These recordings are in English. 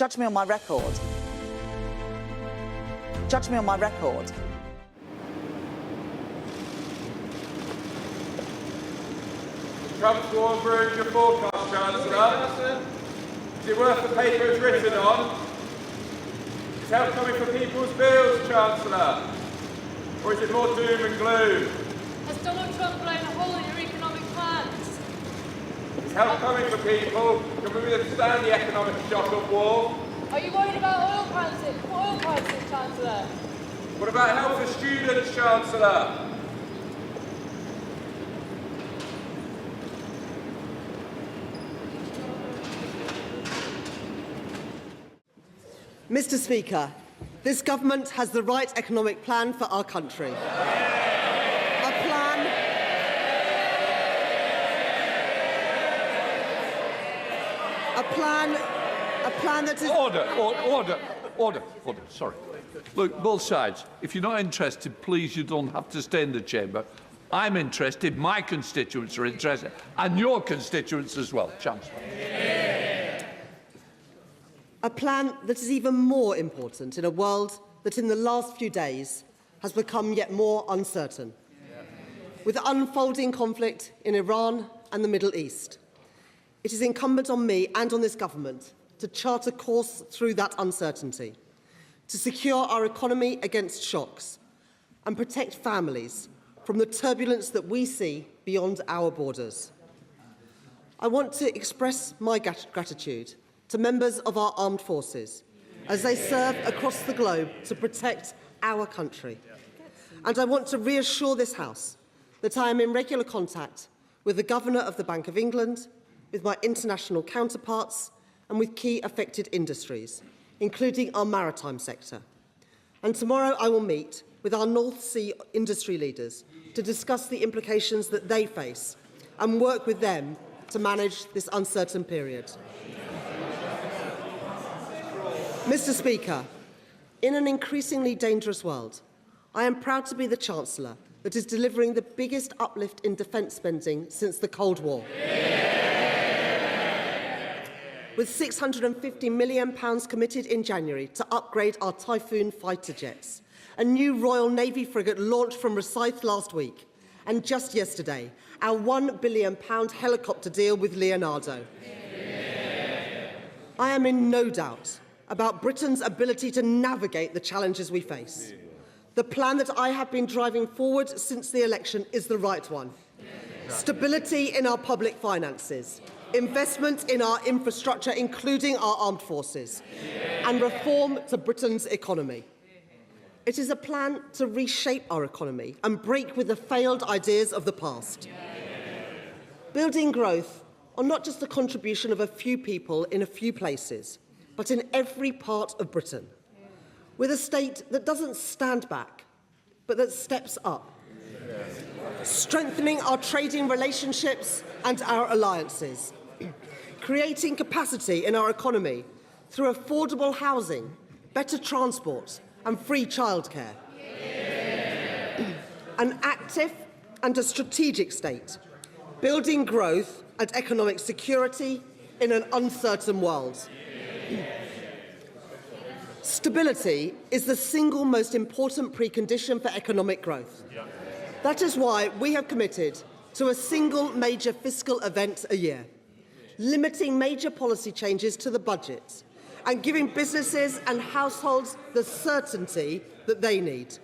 Judge me on my record. Judge me on my record. Trump's war ruined your forecast, Chancellor. Is it worth the paper it's written on? Is help coming for people's bills, Chancellor? Or is it more doom and gloom? Has Donald Trump blown a hole in your economic plans? Is help coming for people? Can we withstand the economic shock of war? Are you worried about oil prices, Chancellor? What about help for students, Chancellor? Mr. Speaker, this government has the right economic plan for our country. A plan that is... Order. Sorry. Look, both sides, if you're not interested, please, you don't have to stay in the chamber. I'm interested, my constituents are interested, and your constituents as well. Chancellor. A plan that is even more important in a world that in the last few days has become yet more uncertain. With unfolding conflict in Iran and the Middle East, it is incumbent on me and on this government to chart a course through that uncertainty, to secure our economy against shocks and protect families from the turbulence that we see beyond our borders. I want to express my gratitude to members of our armed forces as they serve across the globe to protect our country. And I want to reassure this House that I am in regular contact with the Governor of the Bank of England, with my international counterparts and with key affected industries, including our maritime sector. And tomorrow I will meet with our North Sea industry leaders to discuss the implications that they face and work with them to manage this uncertain period. Mr. Speaker, in an increasingly dangerous world, I am proud to be the Chancellor that is delivering the biggest uplift in defence spending since the Cold War. With £650 million committed in January to upgrade our Typhoon fighter jets, a new Royal Navy frigate launched from Rosyth last week, and just yesterday, our £1 billion helicopter deal with Leonardo. I am in no doubt about Britain's ability to navigate the challenges we face. The plan that I have been driving forward since the election is the right one. Stability in our public finances, investment in our infrastructure, including our armed forces, and reform to Britain's economy. It is a plan to reshape our economy and break with the failed ideas of the past. Building growth are not just the contribution of a few people in a few places, but in every part of Britain, with a state that doesn't stand back, but that steps up, strengthening our trading relationships and our alliances, creating capacity in our economy through affordable housing, better transport and free childcare. An active and a strategic state, building growth and economic security in an uncertain world. Stability is the single most important precondition for economic growth. That is why we have committed to a single major fiscal event a year, limiting major policy changes to the budget and giving businesses and households the certainty that they need.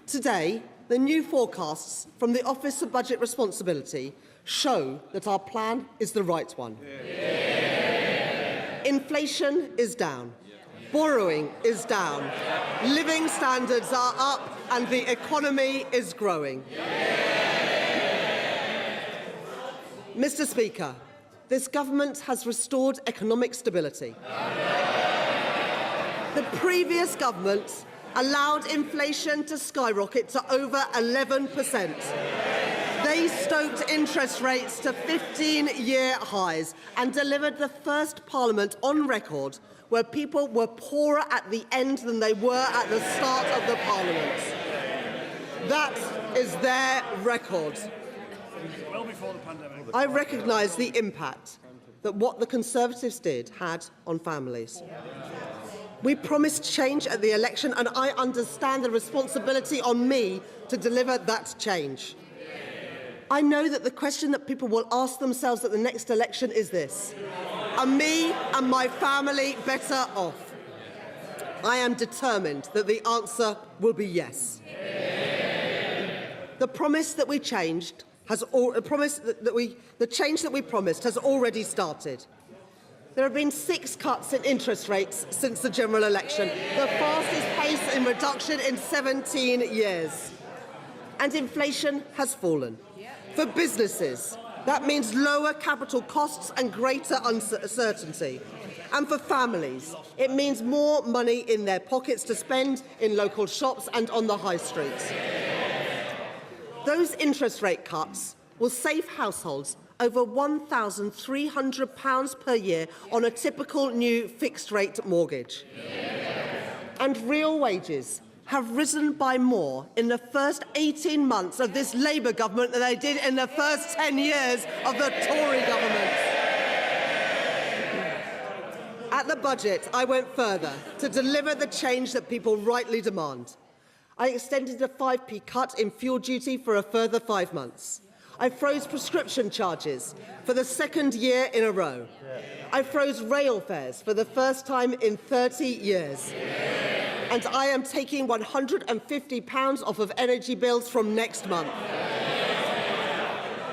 Today, the new forecasts from the Office of Budget Responsibility show that our plan is the right one. Inflation is down. Borrowing is down. Living standards are up and the economy is growing. Mr. Speaker, this government has restored economic stability. The previous government allowed inflation to skyrocket to over 11%. They stoked interest rates to 15-year highs and delivered the first parliament on record where people were poorer at the end than they were at the start of the parliament. That is their record. Well before the pandemic. I recognise the impact that what the Conservatives did had on families. We promised change at the election, and I understand the responsibility on me to deliver that change. I know that the question that people will ask themselves at the next election is this: are me and my family better off? I am determined that the answer will be yes. The promise that we changed the change that we promised has already started. There have been 6 cuts in interest rates since the general election, the fastest pace in reduction in 17 years. And inflation has fallen. For businesses, that means lower capital costs and greater uncertainty. And for families, it means more money in their pockets to spend in local shops and on the high streets. Those interest rate cuts will save households over £1,300 per year on a typical new fixed-rate mortgage. And real wages have risen by more in the first 18 months of this Labour government than they did in the first 10 years of the Tory government. At the budget, I went further to deliver the change that people rightly demand. I extended a 5p cut in fuel duty for a further 5 months. I froze prescription charges for the 2nd year in a row. I froze rail fares for the first time in 30 years. And I am taking £150 off of energy bills from next month.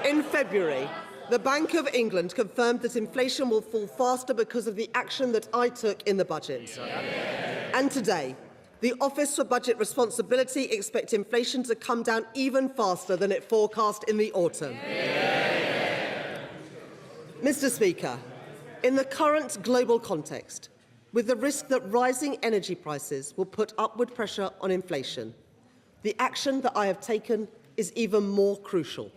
In February, the Bank of England confirmed that inflation will fall faster because of the action that I took in the budget. And today, the Office for Budget Responsibility expects inflation to come down even faster than it forecast in the autumn. Mr. Speaker, in the current global context, with the risk that rising energy prices will put upward pressure on inflation, the action that I have taken is even more crucial.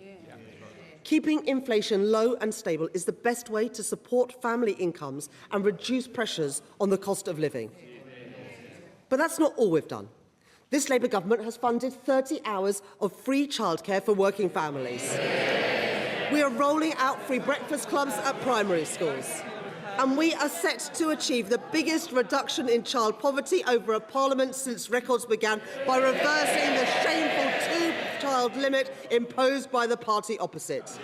Keeping inflation low and stable is the best way to support family incomes and reduce pressures on the cost of living. But that's not all we've done. This Labour government has funded 30 hours of free childcare for working families. We are rolling out free breakfast clubs at primary schools. And we are set to achieve the biggest reduction in child poverty over a parliament since records began by reversing the shameful 2-child limit imposed by the party opposite.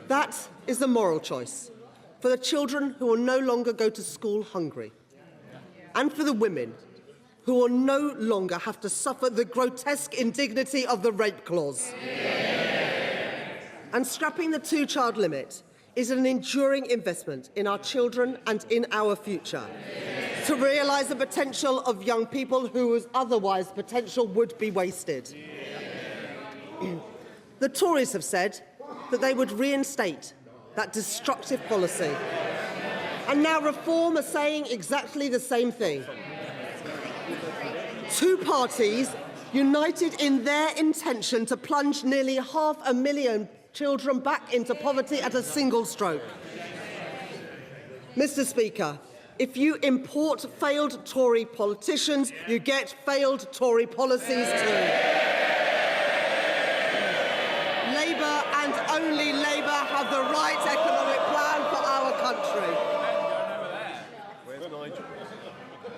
That is the moral choice for the children who will no longer go to school hungry, and for the women who will no longer have to suffer the grotesque indignity of the rape clause. And scrapping the 2-child limit is an enduring investment in our children and in our future, to realise the potential of young people whose otherwise potential would be wasted. The Tories have said that they would reinstate that destructive policy. And now Reform are saying exactly the same thing. 2 parties united in their intention to plunge nearly 500,000 children back into poverty at a single stroke. Mr. Speaker, if you import failed Tory politicians, you get failed Tory policies too. Labour and only Labour have the right economic plan for our country.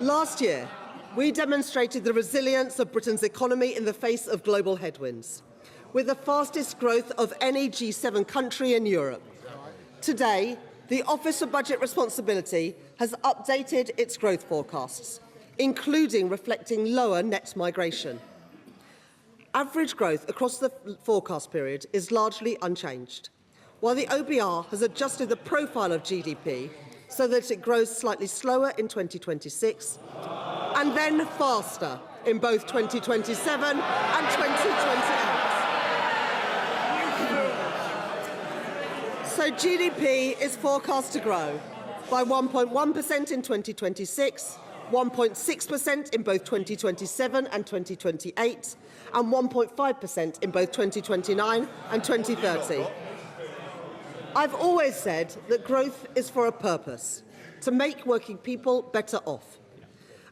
Last year, we demonstrated the resilience of Britain's economy in the face of global headwinds, with the fastest growth of any G7 country in Europe. Today, the Office for Budget Responsibility has updated its growth forecasts, including reflecting lower net migration. Average growth across the forecast period is largely unchanged, while the OBR has adjusted the profile of GDP so that it grows slightly slower in 2026 and then faster in both 2027 and 2028. So GDP is forecast to grow by 1.1% in 2026, 1.6% in both 2027 and 2028, and 1.5% in both 2029 and 2030. I've always said that growth is for a purpose, to make working people better off.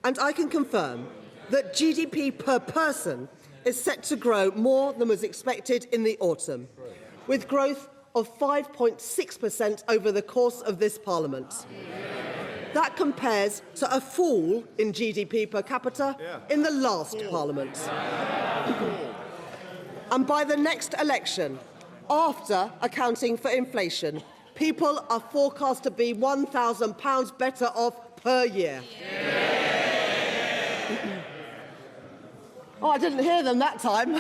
And I can confirm that GDP per person is set to grow more than was expected in the autumn, with growth of 5.6% over the course of this Parliament. That compares to a fall in GDP per capita in the last Parliament. And by the next election, after accounting for inflation, people are forecast to be £1,000 better off per year. Oh, I didn't hear them that time.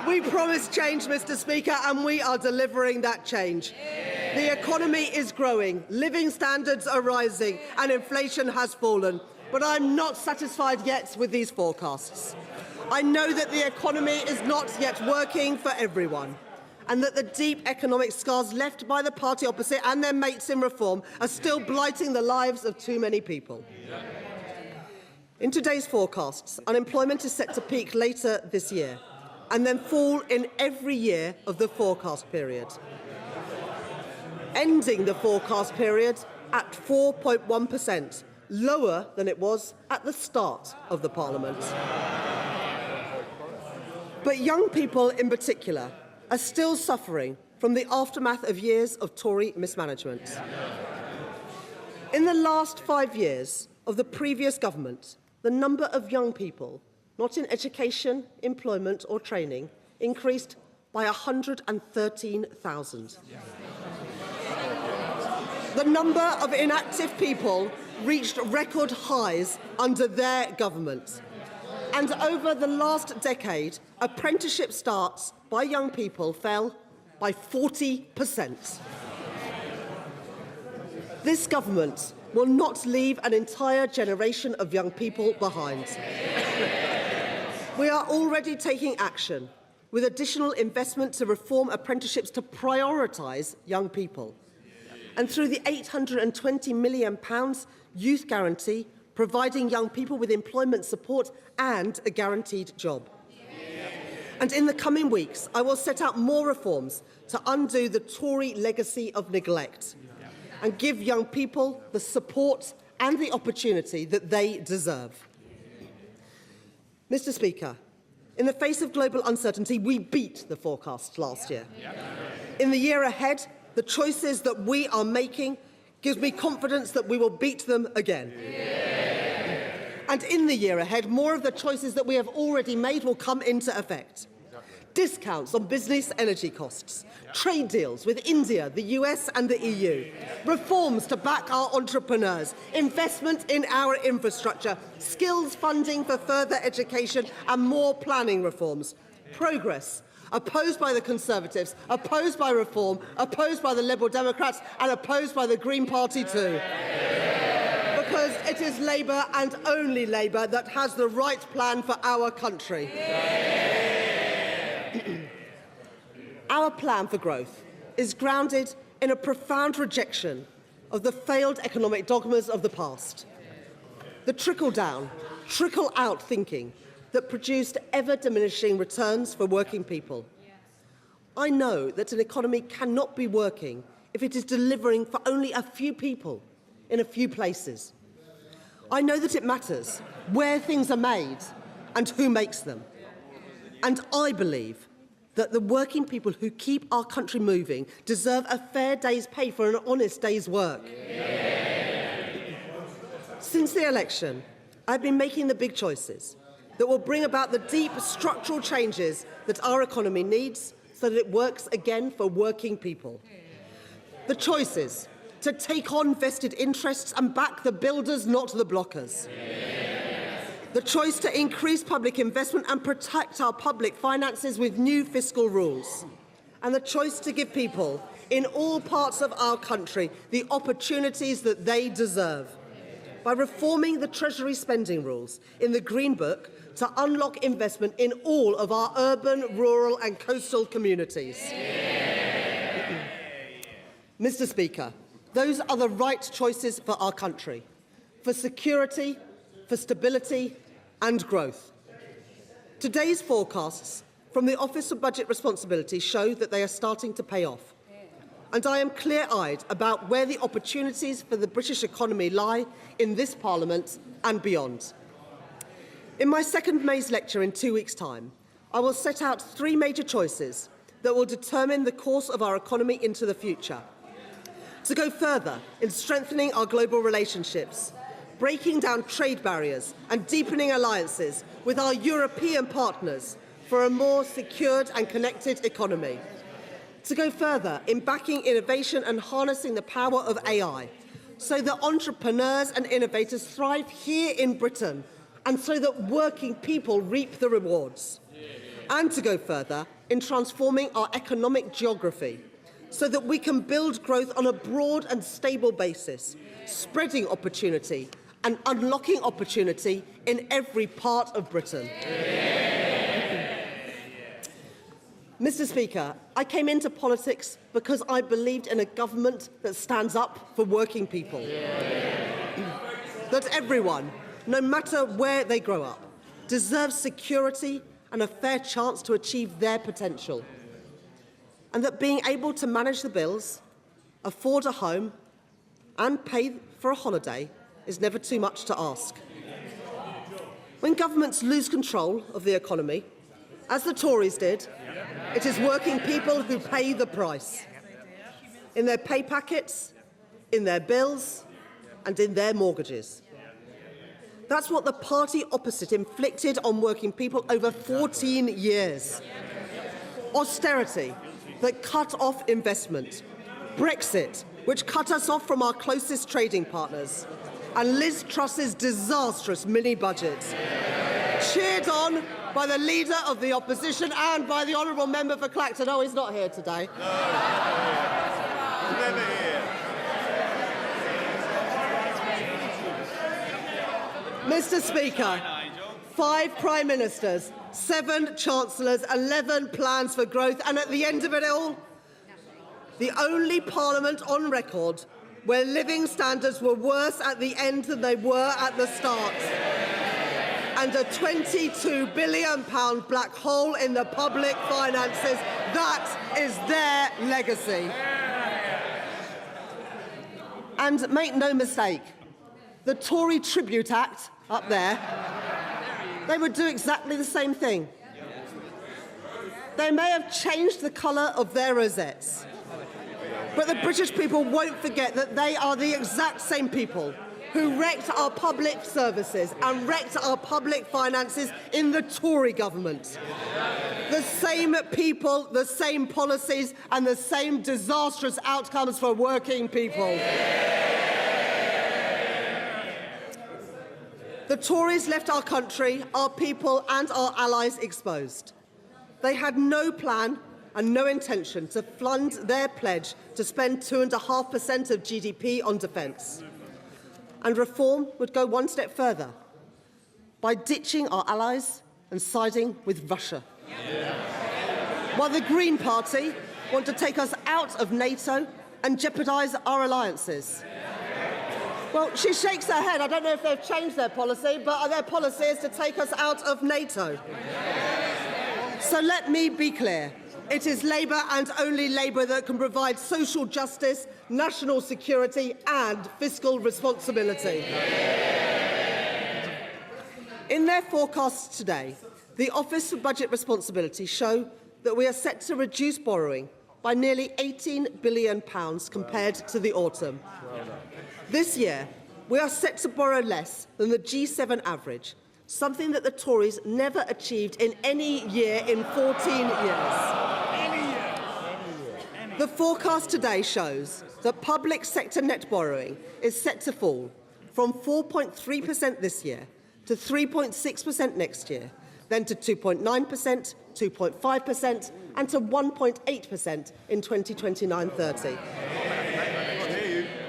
We promised change, Mr. Speaker, and we are delivering that change. The economy is growing, living standards are rising, and inflation has fallen. But I'm not satisfied yet with these forecasts. I know that the economy is not yet working for everyone, and that the deep economic scars left by the party opposite and their mates in reform are still blighting the lives of too many people. In today's forecasts, unemployment is set to peak later this year and then fall in every year of the forecast period, ending the forecast period at 4.1%, lower than it was at the start of the Parliament. But young people in particular are still suffering from the aftermath of years of Tory mismanagement. In the last 5 years of the previous government, the number of young people not in education, employment or training increased by 113,000. The number of inactive people reached record highs under their government. And over the last decade, apprenticeship starts by young people fell by 40%. This government will not leave an entire generation of young people behind. We are already taking action with additional investment to reform apprenticeships to prioritise young people. And through the £820 million Youth Guarantee, providing young people with employment support and a guaranteed job. And in the coming weeks, I will set out more reforms to undo the Tory legacy of neglect and give young people the support and the opportunity that they deserve. Mr. Speaker, in the face of global uncertainty, we beat the forecast last year. In the year ahead, the choices that we are making gives me confidence that we will beat them again. And in the year ahead, more of the choices that we have already made will come into effect. Discounts on business energy costs, trade deals with India, the US and the EU, reforms to back our entrepreneurs, investment in our infrastructure, skills funding for further education and more planning reforms. Progress opposed by the Conservatives, opposed by Reform, opposed by the Liberal Democrats and opposed by the Green Party too. Because it is Labour and only Labour that has the right plan for our country. Our plan for growth is grounded in a profound rejection of the failed economic dogmas of the past. The trickle-down, trickle-out thinking that produced ever-diminishing returns for working people. I know that an economy cannot be working if it is delivering for only a few people in a few places. I know that it matters where things are made and who makes them. And I believe that the working people who keep our country moving deserve a fair day's pay for an honest day's work. Since the election, I've been making the big choices that will bring about the deep structural changes that our economy needs so that it works again for working people. The choices to take on vested interests and back the builders, not the blockers. The choice to increase public investment and protect our public finances with new fiscal rules. And the choice to give people in all parts of our country the opportunities that they deserve. By reforming the Treasury spending rules in the Green Book to unlock investment in all of our urban, rural and coastal communities. Mr. Speaker, those are the right choices for our country, for security, for stability and growth. Today's forecasts from the Office of Budget Responsibility show that they are starting to pay off. And I am clear-eyed about where the opportunities for the British economy lie in this Parliament and beyond. In my second May's lecture in 2 weeks' time, I will set out 3 major choices that will determine the course of our economy into the future. To go further in strengthening our global relationships, breaking down trade barriers and deepening alliances with our European partners for a more secured and connected economy. To go further in backing innovation and harnessing the power of AI, so that entrepreneurs and innovators thrive here in Britain and so that working people reap the rewards. And to go further in transforming our economic geography, so that we can build growth on a broad and stable basis, spreading opportunity and unlocking opportunity in every part of Britain. Mr. Speaker, I came into politics because I believed in a government that stands up for working people. That everyone, no matter where they grow up, deserves security and a fair chance to achieve their potential. And that being able to manage the bills, afford a home and pay for a holiday is never too much to ask. When governments lose control of the economy, as the Tories did, it is working people who pay the price in their pay packets, in their bills and in their mortgages. That's what the party opposite inflicted on working people over 14 years. Austerity that cut off investment, Brexit, which cut us off from our closest trading partners, and Liz Truss's disastrous mini-budget, cheered on by the Leader of the Opposition and by the Honourable Member for Clacton. Oh, he's not here today. Never here. Mr. Speaker, 5 Prime Ministers, 7 Chancellors, 11 plans for growth, and at the end of it all, the only Parliament on record where living standards were worse at the end than they were at the start, and a £22 billion black hole in the public finances. That is their legacy. And make no mistake, the Tory Tribute Act up there, they would do exactly the same thing. They may have changed the colour of their rosettes, but the British people won't forget that they are the exact same people who wrecked our public services and wrecked our public finances in the Tory government. The same people, the same policies and the same disastrous outcomes for working people. The Tories left our country, our people and our allies exposed. They had no plan and no intention to fund their pledge to spend 2.5% of GDP on defence. And reform would go one step further by ditching our allies and siding with Russia. While the Green Party want to take us out of NATO and jeopardise our alliances. Well, she shakes her head. I don't know if they've changed their policy, but their policy is to take us out of NATO. So let me be clear. It is Labour and only Labour that can provide social justice, national security and fiscal responsibility. In their forecasts today, the Office for Budget Responsibility show that we are set to reduce borrowing by nearly £18 billion compared to the autumn. This year, we are set to borrow less than the G7 average, something that the Tories never achieved in any year in 14 years. The forecast today shows that public sector net borrowing is set to fall from 4.3% this year to 3.6% next year, then to 2.9%, 2.5% and to 1.8% in 2029-30.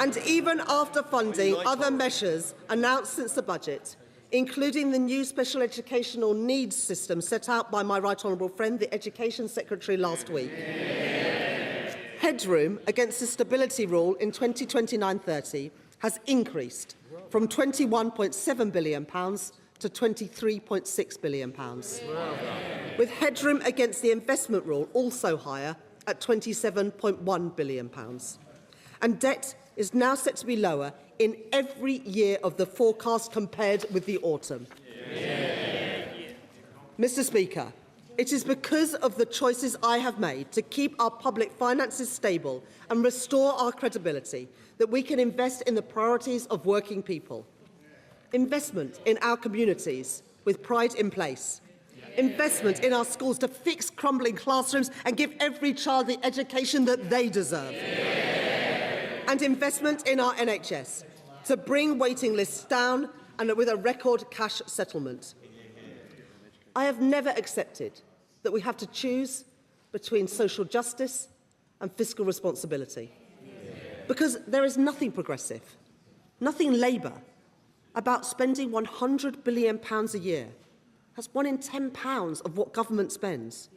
And even after funding other measures announced since the budget, including the new special educational needs system set out by my right honourable friend, the Education Secretary, last week, headroom against the stability rule in 2029-30 has increased from £21.7 billion to £23.6 billion, with headroom against the investment rule also higher at £27.1 billion. And debt is now set to be lower in every year of the forecast compared with the autumn. Mr. Speaker, It is because of the choices I have made to keep our public finances stable and restore our credibility that we can invest in the priorities of working people. Investment in our communities with pride in place. Investment in our schools to fix crumbling classrooms and give every child the education that they deserve. And investment in our NHS to bring waiting lists down and with a record cash settlement. I have never accepted that we have to choose between social justice and fiscal responsibility. Because there is nothing progressive, nothing Labour, about spending £100 billion a year. That's £1 in £10 of what government spends,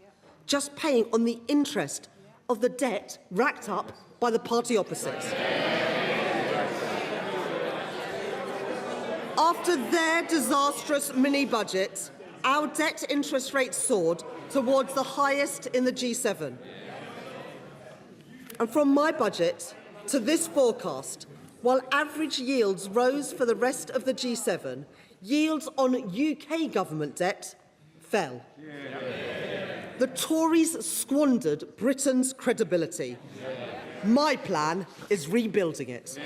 just paying on the interest of the debt racked up by the party opposites. After their disastrous mini-budget, our debt interest rate soared towards the highest in the G7. And from my budget to this forecast, while average yields rose for the rest of the G7, yields on UK government debt fell. The Tories squandered Britain's credibility. My plan is rebuilding it.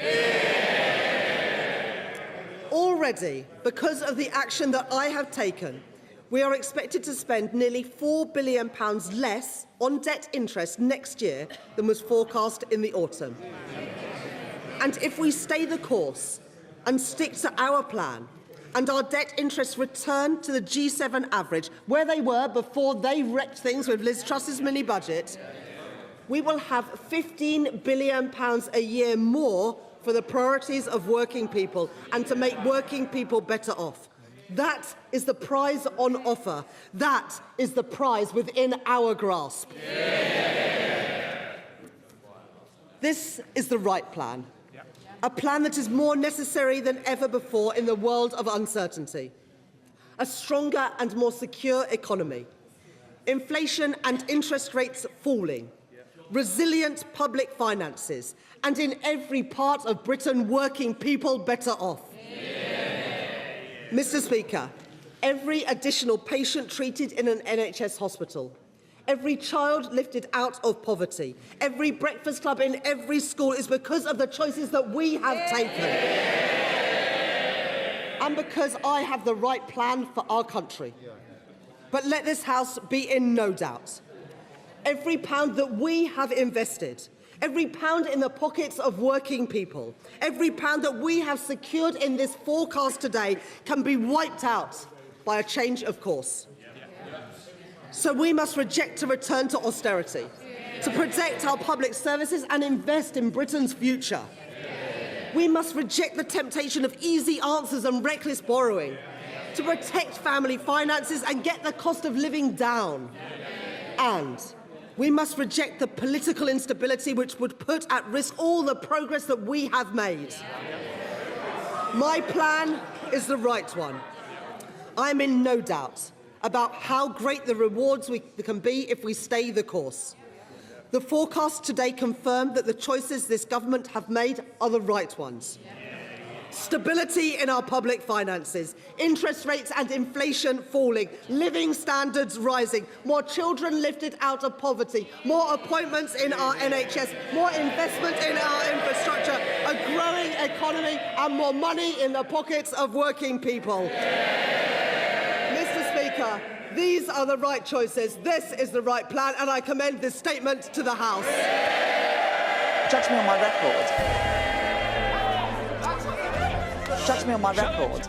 Already, because of the action that I have taken, we are expected to spend nearly £4 billion less on debt interest next year than was forecast in the autumn. And if we stay the course and stick to our plan, and our debt interests return to the G7 average, where they were before they wrecked things with Liz Truss's mini-budget, we will have £15 billion a year more for the priorities of working people and to make working people better off. That is the prize on offer. That is the prize within our grasp. This is the right plan. A plan that is more necessary than ever before in the world of uncertainty. A stronger and more secure economy. Inflation and interest rates falling. Resilient public finances. And in every part of Britain, working people better off. Mr. Speaker, every additional patient treated in an NHS hospital, every child lifted out of poverty, every breakfast club in every school is because of the choices that we have taken. And because I have the right plan for our country. But let this House be in no doubt. Every pound that we have invested, every pound in the pockets of working people, every pound that we have secured in this forecast today can be wiped out by a change of course. So we must reject a return to austerity, to protect our public services and invest in Britain's future. We must reject the temptation of easy answers and reckless borrowing, to protect family finances and get the cost of living down. And we must reject the political instability which would put at risk all the progress that we have made. My plan is the right one. I am in no doubt about how great the rewards can be if we stay the course. The forecasts today confirm that the choices this government have made are the right ones. Stability in our public finances, interest rates and inflation falling, living standards rising, more children lifted out of poverty, more appointments in our NHS, more investment in our infrastructure, a growing economy and more money in the pockets of working people. Mr. Speaker, these are the right choices, this is the right plan, and I commend this statement to the House. Judge me on my record. Judge me on my record.